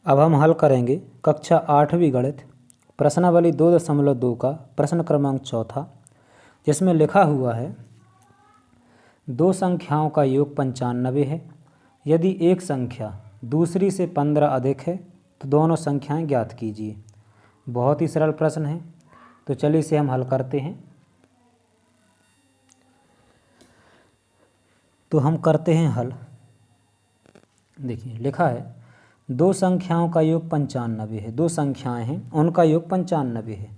अब हम हल करेंगे कक्षा 8वीं गणित प्रश्नावली 2.2 का प्रश्न क्रमांक चौथा, जिसमें लिखा हुआ है दो संख्याओं का योग 95 है। यदि एक संख्या दूसरी से 15 अधिक है तो दोनों संख्याएं ज्ञात कीजिए। बहुत ही सरल प्रश्न है, तो चलिए इसे हम हल करते हैं। तो हम करते हैं हल। देखिए लिखा है दो संख्याओं का योग 95 है। दो संख्याएं हैं, उनका योग 95 है।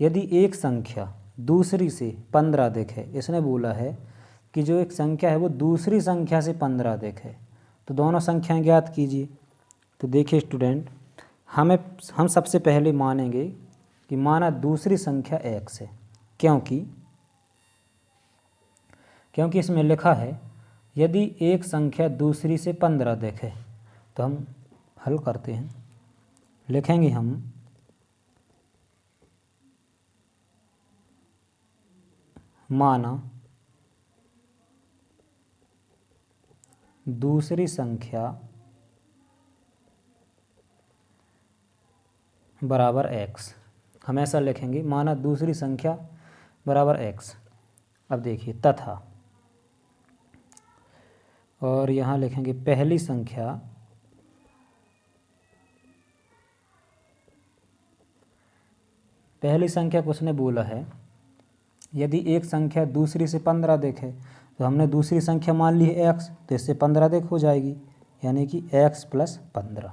यदि एक संख्या दूसरी से 15 अधिक है, इसने बोला है कि जो एक संख्या है वो दूसरी संख्या से 15 अधिक है, तो दोनों संख्याएं ज्ञात कीजिए। तो देखिए स्टूडेंट, हम सबसे पहले मानेंगे कि माना दूसरी संख्या x है, क्योंकि इसमें लिखा है यदि एक संख्या दूसरी से 15 अधिक है। तो हम हल करते हैं। लिखेंगे हम माना दूसरी संख्या बराबर x। हम ऐसा लिखेंगे, माना दूसरी संख्या बराबर x। अब देखिए तथा, और यहाँ लिखेंगे पहली संख्या को उसने बोला है यदि एक संख्या दूसरी से 15 अधिक है, तो हमने दूसरी संख्या मान ली है x, तो इससे 15 अधिक हो जाएगी, यानी कि x + 15।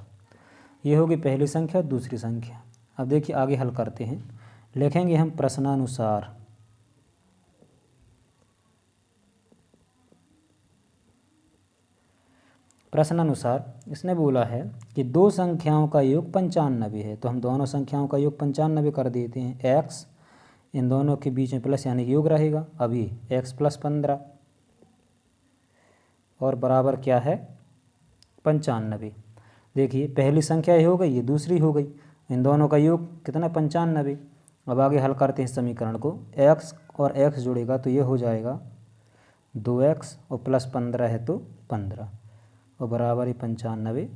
ये होगी पहली संख्या और दूसरी संख्या। अब देखिए आगे हल करते हैं। लिखेंगे हम प्रश्नानुसार इसने बोला है कि दो संख्याओं का योग 95 है। तो हम दोनों संख्याओं का योग 95 कर देते हैं। x इन दोनों के बीच में प्लस यानी योग रहेगा, अभी x + 15 और बराबर क्या है 95। देखिए पहली संख्या ये हो गई, ये दूसरी हो गई, इन दोनों का योग कितना 95। अब आगे हल करते हैं समीकरण को। x और x जुड़ेगा तो ये हो जाएगा 2x और प्लस 15 है तो 15 और बराबर ही 95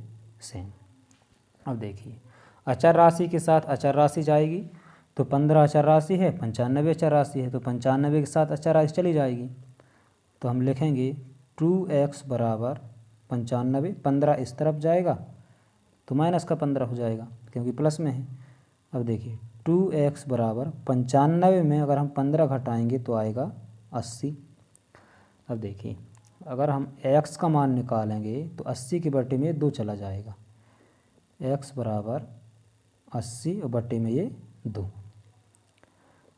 सेम। अब देखिए अचर राशि के साथ अचर राशि जाएगी, तो 15 अचर राशि है, 95 अचर राशि है, तो 95 के साथ अचर राशि चली जाएगी। तो हम लिखेंगे 2x बराबर 95, 15 इस तरफ जाएगा तो माइनस का 15 हो जाएगा क्योंकि प्लस में है। अब देखिए 2x बराबर 95 में अगर हम 15 घटाएंगे तो आएगा 80। अब देखिए अगर हम x का मान निकालेंगे तो 80 के बटे में 2 चला जाएगा, x बराबर 80 और बटे में ये 2।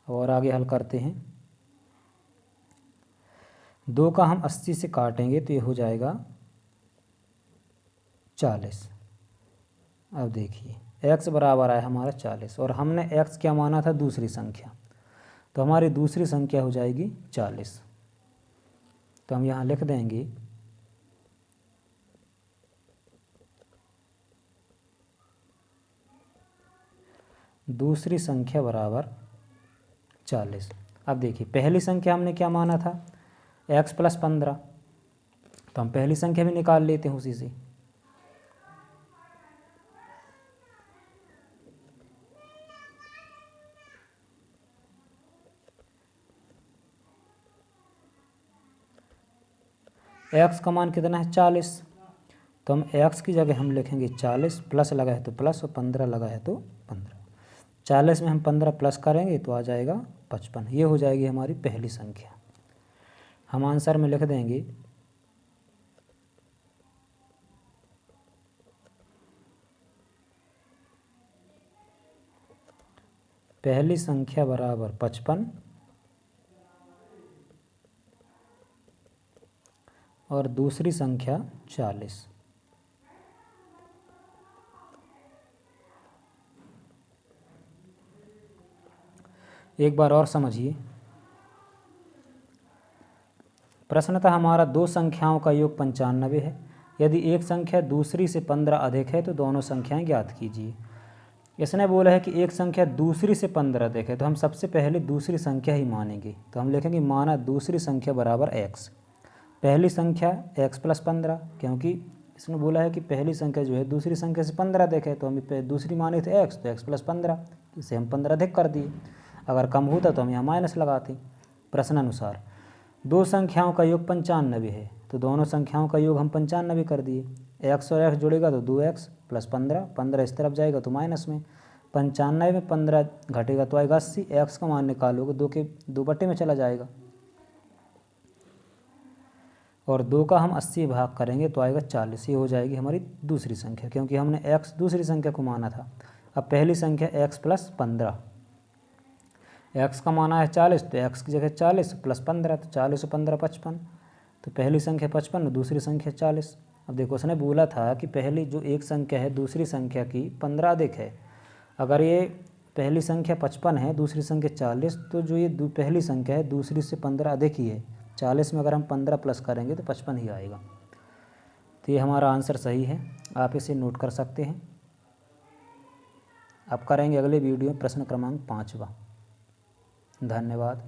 और आगे हल करते हैं। 2 का हम 80 से काटेंगे तो ये हो जाएगा 40। अब देखिए x बराबर आया हमारा 40 और हमने x क्या माना था दूसरी संख्या, तो हमारी दूसरी संख्या हो जाएगी 40। तो हम यहाँ लिख देंगे दूसरी संख्या बराबर 40। अब देखिए पहली संख्या हमने क्या माना था x + 15, तो हम पहली संख्या भी निकाल लेते हैं उसी से। x का मान कितना है 40, तो हम x की जगह हम लिखेंगे 40, प्लस लगा है तो प्लस और 15 लगा है तो 15। 40 में हम 15 प्लस करेंगे तो आ जाएगा 55। ये हो जाएगी हमारी पहली संख्या। हम आंसर में लिख देंगे पहली संख्या बराबर 55 और दूसरी संख्या 40। एक बार और समझिए। प्रश्नतः हमारा दो संख्याओं का योग 95 है। यदि एक संख्या दूसरी से 15 अधिक है तो दोनों संख्याएं ज्ञात कीजिए। इसने बोला है कि एक संख्या दूसरी से 15 अधिक है, तो हम सबसे पहले दूसरी संख्या ही मानेंगे। तो हम लिखेंगे माना दूसरी संख्या बराबर x। पहली संख्या x + 15, क्योंकि इसने बोला है कि पहली संख्या जो है दूसरी संख्या से 15 अधिक है, तो हम दूसरी माने थे x, तो x प्लस 15, इसे हम 15 अधिक कर दिए। अगर कम होता तो हम यहाँ माइनस लगाते। प्रश्नानुसार दो संख्याओं का योग 95 है, तो दोनों संख्याओं का योग हम 95 कर दिए। x और x जुड़ेगा तो 2x प्लस 15, 15 इस तरफ जाएगा तो माइनस में, 95 में 15 घटेगा तो आएगा 80। x का मान निकालोगे 2 के 2 बटे में चला जाएगा, और 2 का हम 80 भाग करेंगे तो आएगा 40। ये हो जाएगी हमारी दूसरी संख्या, क्योंकि हमने x दूसरी संख्या को माना था। अब पहली संख्या x प्लस 15, x का माना है 40, तो x की जगह 40 प्लस 15, तो 40 और 15 55, तो पहली संख्या 55 और दूसरी संख्या 40। अब देखो उसने बोला था कि पहली जो एक संख्या है दूसरी संख्या की 15 अधिक है। अगर ये पहली संख्या 55 है, दूसरी संख्या 40, तो जो ये पहली संख्या है दूसरी से 15 अधिक ही है। 40 में अगर हम 15 प्लस करेंगे तो 55 ही आएगा। तो ये हमारा आंसर सही है, आप इसे नोट कर सकते हैं। अब करेंगे अगले वीडियो में प्रश्न क्रमांक 5वां। धन्यवाद।